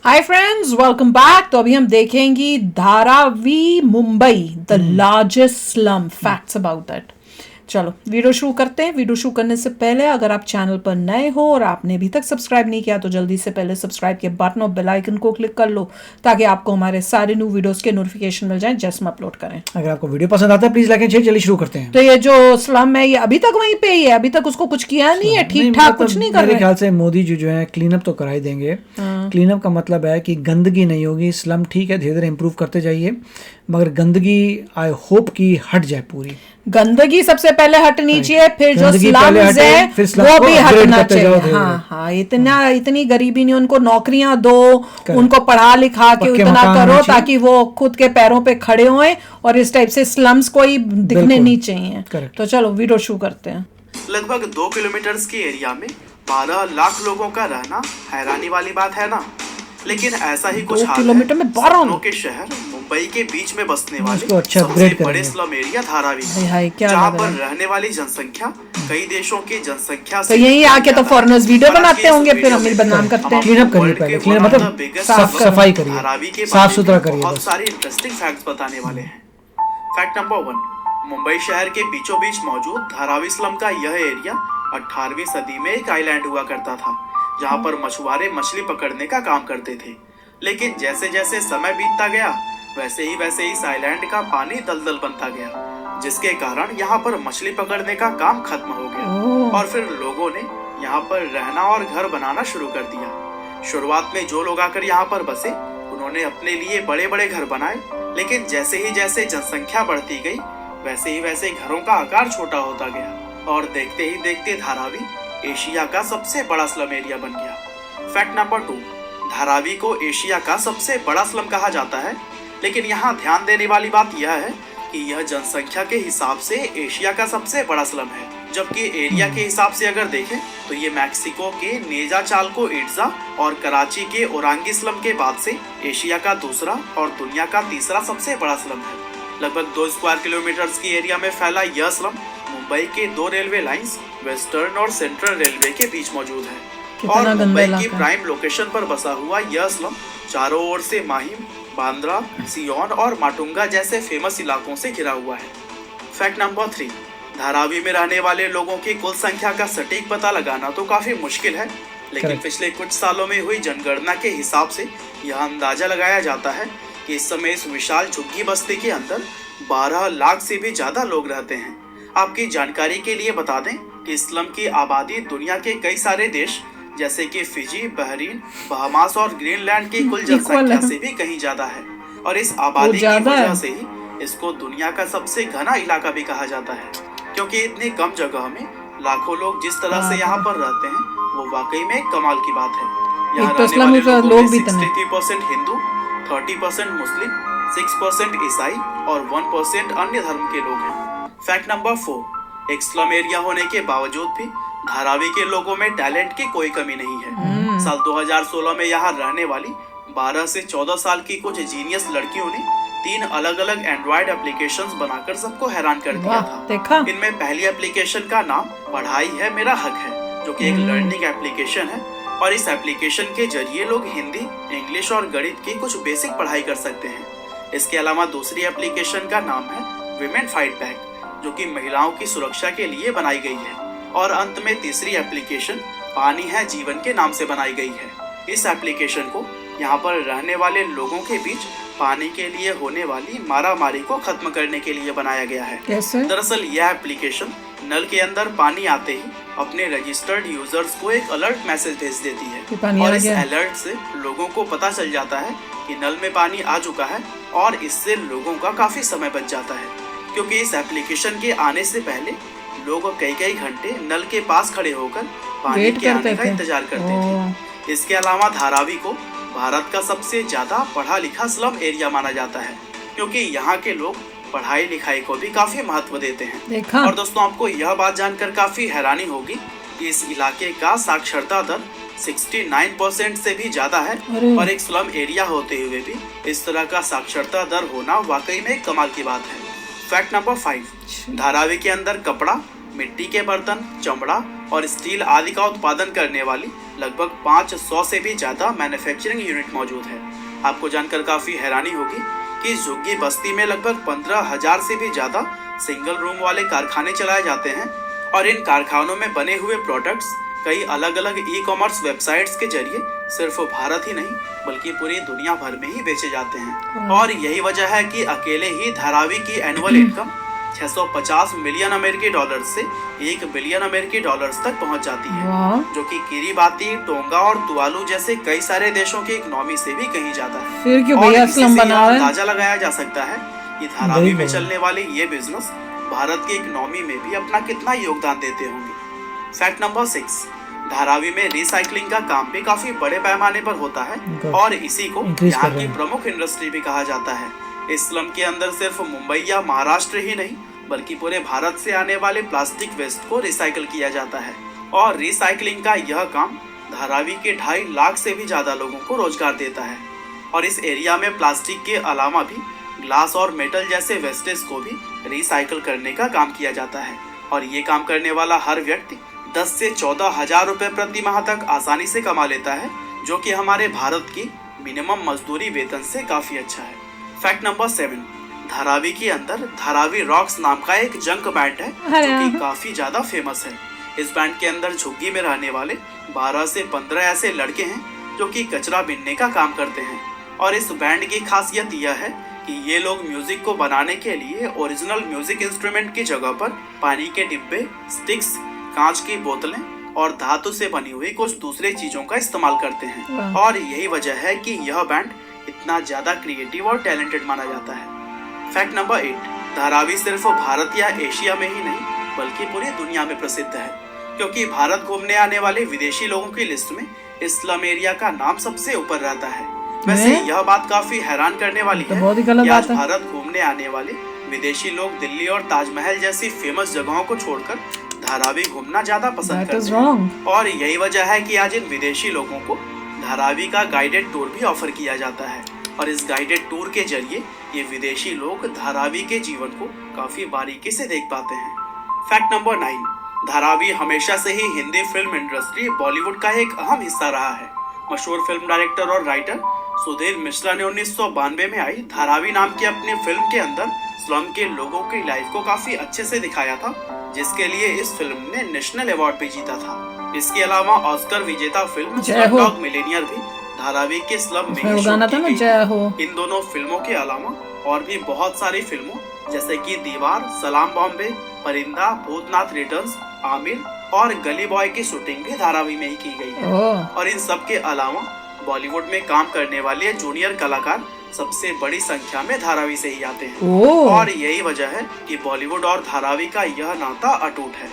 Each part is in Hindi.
Hi friends, welcome back. तो अभी हम देखेंगे Dharavi Mumbai, the largest slum, facts about that. चलो वीडियो शुरू करते हैं। वीडियो शुरू करने से पहले अगर आप चैनल पर नए हो और आपने अभी तक सब्सक्राइब नहीं किया तो जल्दी से पहले सब्सक्राइब के बटन और बेल आइकन को क्लिक कर लो ताकि आपको हमारे सारे न्यू वीडियोस के नोटिफिकेशन मिल जाए जैसे हम अपलोड करें। अगर आपको वीडियो पसंद आता है प्लीज लाइक एंड शेयर। चलिए शुरू करते हैं। तो ये जो स्लम है ये अभी तक वहीं पे ही है, अभी तक उसको कुछ किया नहीं है, ठीक ठाक कुछ नहीं कर रहे। मेरे ख्याल से मोदी जी जो है क्लीन अप तो करा ही देंगे। क्लीन अप का मतलब है कि गंदगी नहीं होगी। स्लम ठीक है, धीरे धीरे इंप्रूव करते जाइए, मगर गंदगी आई होप की हट जाए पूरी। गंदगी सबसे पहले हटनी चाहिए, फिर जो स्लम्स है वो भी हटना चाहिए। हाँ, इतनी गरीबी नहीं, उनको नौकरियां दो, उनको पढ़ा लिखा के इतना करो ताकि वो खुद के पैरों पे खड़े होएं और इस टाइप से स्लम्स कोई दिखने नहीं चाहिए। तो चलो वीडियो शुरू करते हैं। लगभग 2 किलोमीटर के एरिया में 12 लाख लोगों का रहना हैरानी वाली बात है ना। लेकिन ऐसा ही कुछ 2 किलोमीटर में 12 के शहर मुंबई के बीच में बसने वाले अच्छा सबसे बड़े स्लम एरिया धारावी, जहाँ पर है? रहने वाली जनसंख्या कई देशों की जनसंख्या तो यही आके तो फॉरेनर्स वीडियो बनाते होंगे, फिर हम बदनाम करते हैं। क्लीन अप करिए पहले, क्लीन मतलब सफाई करिए, साफ सुथरा करिए। बहुत सारे इंटरेस्टिंग फैक्ट्स बताने वाले हैं। फैक्ट नंबर 1, मुंबई शहर के बीचों बीच मौजूद धारावी स्लम का यह एरिया 18वीं सदी में एक आइलैंड हुआ करता था, जहाँ पर मछुआरे मछली पकड़ने का काम करते थे। लेकिन जैसे जैसे समय बीतता गया वैसे ही इस आइलैंड का पानी दलदल बनता गया, जिसके कारण यहाँ पर मछली पकड़ने का काम खत्म हो गया और फिर लोगों ने यहाँ पर रहना और घर बनाना शुरू कर दिया। शुरुआत में जो लोग आकर यहाँ पर बसे उन्होंने अपने लिए बड़े बड़े घर बनाए, लेकिन जैसे ही जनसंख्या बढ़ती गई वैसे ही घरों का आकार छोटा होता गया और देखते ही देखते धारावी एशिया का सबसे बड़ा स्लम एरिया बन गया। फैक्ट नंबर 2, धारावी को एशिया का सबसे बड़ा स्लम कहा जाता है, लेकिन यहाँ ध्यान देने वाली बात यह है कि यह जनसंख्या के हिसाब से एशिया का सबसे बड़ा स्लम है, जबकि एरिया के हिसाब से अगर देखें तो ये मैक्सिको के नेजा चाल्को इट्जा और कराची के ओरांगी स्लम के बाद से एशिया का दूसरा और दुनिया का तीसरा सबसे बड़ा स्लम है। लगभग 2 स्क्वायर किलोमीटर की एरिया में फैला यह स्लम मुंबई के 2 रेलवे लाइंस वेस्टर्न और सेंट्रल रेलवे के बीच मौजूद है और मुंबई की प्राइम लोकेशन पर बसा हुआ यह स्लम चारों ओर से माहिम, बांद्रा, सियोन और माटुंगा जैसे फेमस इलाकों से घिरा हुआ है। फैक्ट नंबर 3, धारावी में रहने वाले लोगों की कुल संख्या का सटीक पता लगाना तो काफी मुश्किल है, लेकिन पिछले कुछ सालों में हुई जनगणना के हिसाब से यह अंदाजा लगाया जाता है कि इस समय इस विशाल झुग्गी बस्ती के अंदर 12 लाख से भी ज्यादा लोग रहते हैं। आपकी जानकारी के लिए बता दें कि इस स्लम की आबादी दुनिया के कई सारे देश जैसे कि फिजी, बहरीन, बहामास और ग्रीनलैंड की कुल जनसंख्या से भी कहीं ज्यादा है और इस आबादी की वजह से ही इसको दुनिया का सबसे घना इलाका भी कहा जाता है, क्योंकि इतनी कम जगह में लाखों लोग जिस तरह से यहाँ पर रहते हैं वो वाकई में एक कमाल की बात है। यहाँ रहने वाले लोग भी 63% हिंदू, 30% मुस्लिम, 6% ईसाई और 1% अन्य धर्म के लोग हैं। फैक्ट नंबर 4, एक स्लम एरिया होने के बावजूद भी धारावी के लोगों में टैलेंट की कोई कमी नहीं है। साल 2016 में यहाँ रहने वाली 12 से 14 साल की कुछ जीनियस लड़कियों ने 3 अलग अलग एंड्रॉइड एप्लीकेशंस बनाकर सबको हैरान कर दिया था। इनमें पहली एप्लीकेशन का नाम पढ़ाई है मेरा हक है, जो कि एक लर्निंग एप्लीकेशन है और इस एप्लीकेशन के जरिए लोग हिंदी, इंग्लिश और गणित की कुछ बेसिक पढ़ाई कर सकते हैं। इसके अलावा दूसरी एप्लीकेशन का नाम है विमेन फाइट बैक, जो कि महिलाओं की सुरक्षा के लिए बनाई गई है और अंत में तीसरी एप्लीकेशन पानी है जीवन के नाम से बनाई गई है। इस एप्लीकेशन को यहाँ पर रहने वाले लोगों के बीच पानी के लिए होने वाली मारामारी को खत्म करने के लिए बनाया गया है। दरअसल यह एप्लीकेशन नल के अंदर पानी आते ही अपने रजिस्टर्ड यूजर्स को एक अलर्ट मैसेज भेज देती है और इस अलर्ट से लोगों को पता चल जाता है कि नल में पानी आ चुका है और इससे लोगों का काफी समय बच जाता है, क्योंकि इस एप्लीकेशन के आने से पहले लोग कई घंटे नल के पास खड़े होकर पानी के आने का इंतजार करते थे। इसके अलावा धारावी को भारत का सबसे ज्यादा पढ़ा लिखा स्लम एरिया माना जाता है, क्योंकि यहाँ के लोग पढ़ाई लिखाई को भी काफी महत्व देते हैं। और दोस्तों, आपको यह बात जानकर काफी हैरानी होगी कि इस इलाके का साक्षरता दर 69% से भी ज्यादा है और एक स्लम एरिया होते हुए भी इस तरह का साक्षरता दर होना वाकई में कमाल की बात है। फैक्ट नंबर 5, धारावी के अंदर कपड़ा, मिट्टी के बर्तन, चमड़ा और स्टील आदि का उत्पादन करने वाली लगभग 500 से भी ज्यादा मैन्युफैक्चरिंग यूनिट मौजूद है। आपको जानकर काफी हैरानी होगी कि झुग्गी बस्ती में लगभग 15,000 से भी ज्यादा सिंगल रूम वाले कारखाने चलाए जाते हैं और इन कारखानों में बने हुए प्रोडक्ट्स कई अलग अलग ई कॉमर्स वेबसाइट्स के जरिए सिर्फ भारत ही नहीं बल्कि पूरी दुनिया भर में ही बेचे जाते हैं। और यही वजह है कि अकेले ही धारावी की एनुअल इनकम 650 मिलियन अमेरिकी डॉलर से 1 बिलियन अमेरिकी डॉलर्स तक पहुंच जाती है, जो कि किरीबाती, टोंगा और तुवालू जैसे कई सारे देशों की इकोनॉमी से भी कहीं ज्यादा है। फिर क्यों भैया स्लम बना रहे हैं? अंदाजा लगाया जा सकता है कि धारावी में चलने वाले ये बिजनेस भारत की इकोनॉमी में भी अपना कितना योगदान देते होंगे। फैक्ट नंबर 6, धारावी में रिसाइकलिंग का काम भी काफी बड़े पैमाने पर होता है और इसी को यहाँ की प्रमुख इंडस्ट्री भी कहा जाता है। इस स्लम के अंदर सिर्फ मुंबई या महाराष्ट्र ही नहीं बल्कि पूरे भारत से आने वाले प्लास्टिक वेस्ट को रिसाइकल किया जाता है और रिसाइकलिंग का यह काम धारावी के 2.5 लाख से भी ज्यादा लोगों को रोजगार देता है। और इस एरिया में प्लास्टिक के अलावा भी ग्लास और मेटल जैसे वेस्टेज को भी रिसाइकल करने का काम किया जाता है और ये काम करने वाला हर व्यक्ति 10 से 14,000 रुपए प्रति माह तक आसानी से कमा लेता है, जो कि हमारे भारत की मिनिमम मजदूरी वेतन से काफी अच्छा है। फैक्ट नंबर 7, धारावी के अंदर धारावी रॉक्स नाम का एक जंक बैंड है जो कि काफी ज्यादा फेमस है। इस बैंड के अंदर झुग्गी में रहने वाले 12 से 15 ऐसे लड़के हैं जो कि कचरा बीनने का काम करते हैं और इस बैंड की खासियत यह है कि ये लोग म्यूजिक को बनाने के लिए ओरिजिनल म्यूजिक इंस्ट्रूमेंट की जगह पर पानी के डिब्बे, स्टिक्स, कांच की बोतलें और धातु से बनी हुई कुछ दूसरे चीजों का इस्तेमाल करते हैं और यही वजह है कि यह बैंड इतना ज्यादा क्रिएटिव और टैलेंटेड माना जाता है। फैक्ट नंबर 8, धारावी सिर्फ भारत या एशिया में ही नहीं बल्कि पूरी दुनिया में प्रसिद्ध है क्योंकि भारत घूमने आने वाले विदेशी लोगों की लिस्ट में इस स्लम एरिया का नाम सबसे ऊपर रहता है। वैसे यह बात काफी हैरान करने वाली है कि आज भारत घूमने आने वाले विदेशी लोग दिल्ली और ताजमहल जैसी फेमस जगहों को छोड़कर धारावी घूमना ज्यादा पसंद करते हैं और यही वजह है कि आज इन विदेशी लोगों को धारावी का गाइडेड टूर भी ऑफर किया जाता है और इस गाइडेड टूर के जरिए ये विदेशी लोग धारावी के जीवन को काफी बारीकी से देख पाते हैं। फैक्ट नंबर 9, धारावी हमेशा से ही हिंदी फिल्म इंडस्ट्री बॉलीवुड का एक अहम हिस्सा रहा है। मशहूर फिल्म डायरेक्टर और राइटर सुधीर मिश्रा ने 1992 में आई धारावी नाम की अपनी फिल्म के अंदर स्लम के लोगों की लाइफ को काफी अच्छे से दिखाया था, जिसके लिए इस फिल्म ने नेशनल अवार्ड भी जीता था। इसके अलावा ऑस्कर विजेता फिल्म स्लमडॉग मिलियनियर भी धारावी के स्लम में ही शूट की गई। इन दोनों फिल्मों के अलावा और भी बहुत सारी फिल्मों जैसे कि दीवार, सलाम बॉम्बे, परिंदा, भूतनाथ रिटर्न्स, आमिर और गली बॉय की शूटिंग भी धारावी में ही की गई है। और इन सब के अलावा बॉलीवुड में काम करने वाले जूनियर कलाकार सबसे बड़ी संख्या में धारावी से ही आते हैं और यही वजह है कि बॉलीवुड और धारावी का यह नाता अटूट है।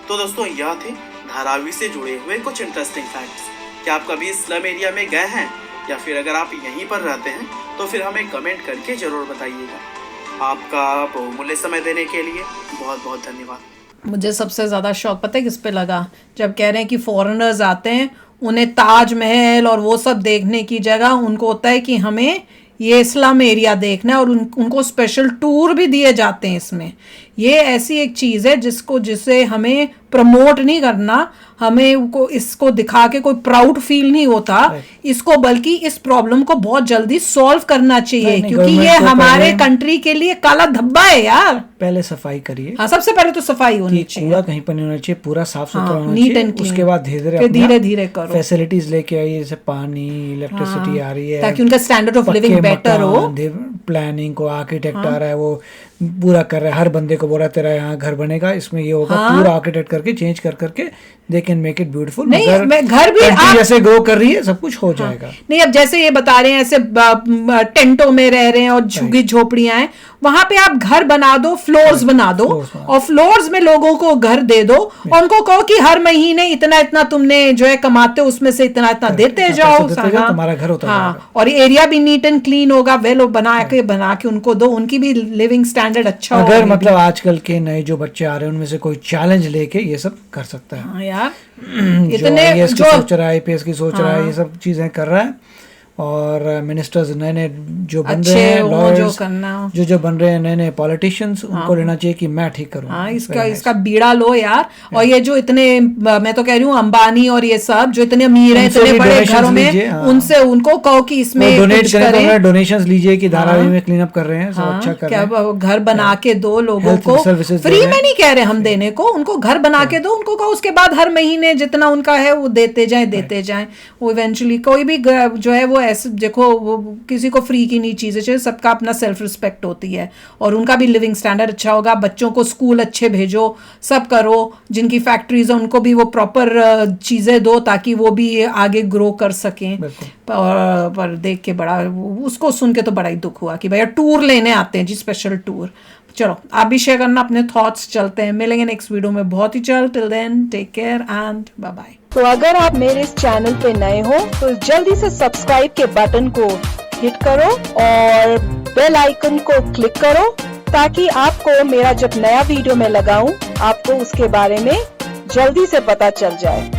तो दोस्तों, यह थे धारावी से जुड़े हुए कुछ इंटरेस्टिंग फैक्ट्स। क्या आप कभी स्लम एरिया में गए हैं या फिर अगर आप यहीं पर रहते हैं तो फिर हमें कमेंट करके जरूर बताइएगा। आपका बहुमूल्य समय देने के लिए बहुत बहुत धन्यवाद। मुझे सबसे ज़्यादा शौक पता है किस पे लगा, जब कह रहे हैं कि फॉरेनर्स आते हैं उन्हें ताजमहल और वो सब देखने की जगह उनको होता है कि हमें ये स्लम एरिया देखना है और उनको स्पेशल टूर भी दिए जाते हैं। इसमें ये ऐसी एक चीज़ है जिसे हमें प्रमोट नहीं करना, हमें इसको दिखा के कोई प्राउड फील नहीं होता इसको, बल्कि इस प्रॉब्लम को बहुत जल्दी सॉल्व करना चाहिए क्योंकि ये हमारे कंट्री के लिए काला धब्बा है यार। पहले सफाई करिए। हाँ, सबसे पहले तो सफाई होनी चाहिए, कूड़ा कहीं पर नहीं होना चाहिए, पूरा साफ सुथरा होना चाहिए। उसके बाद धीरे धीरे करो, फैसिलिटीज लेके आइए, जैसे पानी, इलेक्ट्रिसिटी आ रही है ताकि उनका स्टैंडर्ड ऑफ लिविंग बेटर हो। प्लानिंग को आर्किटेक्ट आ रहा है वो पूरा कर रहा है, हर बंदे को बोला तेरा यहाँ घर बनेगा, इसमें ये होगा, पूरा आर्किटेक्ट करके चेंज करके they can make it beautiful. नहीं, घर भी आप जैसे ग्रो कर रही है सब कुछ हो जाएगा। नहीं, अब जैसे ये बता रहे हैं ऐसे टेंटों में रह रहे हैं और झुग्गी झोपड़ियां हैं, वहां पे आप घर बना दो, फ्लोर्स बना दो और फ्लोर्स में लोगों को घर दे दो और उनको कहो कि हर महीने इतना इतना तुमने जो है कमाते हो उसमें से इतना इतना देते जाओ, तुम्हारा घर होता है। और एरिया भी नीट एंड क्लीन होगा, वेल बना के उनको दो, उनकी भी लिविंग स्टैंडर्ड अच्छा होगा। अगर मतलब आजकल के नए जो बच्चे आ रहे हैं उनमें से कोई चैलेंज लेके ये सब कर सकता है। यार इतने जो सोच रहा है, IPS की सोच रहा है, ये सब चीजें कर रहा है, और मिनिस्टर्स नए नए जो बन अच्छे रहे हैं, हो जो लॉयर्स करना हो। जो बन रहे हैं, नए नए पॉलिटिशियंस, उनको लेना चाहिए कि मैं ठीक करूँ। हाँ, इसका बीड़ा लो यार। और ये जो इतने, मैं तो कह रही हूँ अंबानी और ये सब जो इतने अमीर हैं, उनसे इतने भी बड़े donations घरों में, लीजिए, हाँ। उनसे उनको कहो कि इसमें डोनेट कुछ करें, तो करें। डोनेशंस लीजिए कि धारावी में क्लीन अप कर रहे हैं, सब हाँ, अच्छा कर क्या रहे हैं। घर बना के दो लोगों Health को, services दे फ्री रहे में हैं। नहीं कह रहे हम देने को, उनको घर बना के दो, उनको कहो उसके बाद हर महीने जितना उनका है वो देते जाएं। वो इवेंचुअली कोई भी जो है वो ऐसे देखो, वो किसी को फ्री की नहीं चीजें चाहिए, सबका अपना सेल्फ रिस्पेक्ट होती है, और उनका भी लिविंग स्टैंडर्ड अच्छा होगा। बच्चों को स्कूल अच्छे भेजो, सब करो, जिनकी फैक्ट्रीज है उनको भी वो प्रॉपर चीजें दो ताकि वो भी आगे ग्रो कर सकें। बिल्कुल। पर देख के बड़ा, उसको सुन के तो बड़ा ही दुख हुआ कि भैया टूर लेने आते हैं जी, स्पेशल टूर। चलो आप भी शेयर करना अपने थॉट्स। चलते हैं, मिलेंगे नेक्स्ट वीडियो में बहुत ही जल्द। Till then take care and bye bye. तो अगर आप मेरे इस चैनल पे नए हो तो जल्दी से सब्सक्राइब के बटन को हिट करो और बेल आइकन को क्लिक करो, ताकि आपको मेरा जब नया वीडियो मैं लगाऊं आपको उसके बारे में जल्दी से पता चल जाए।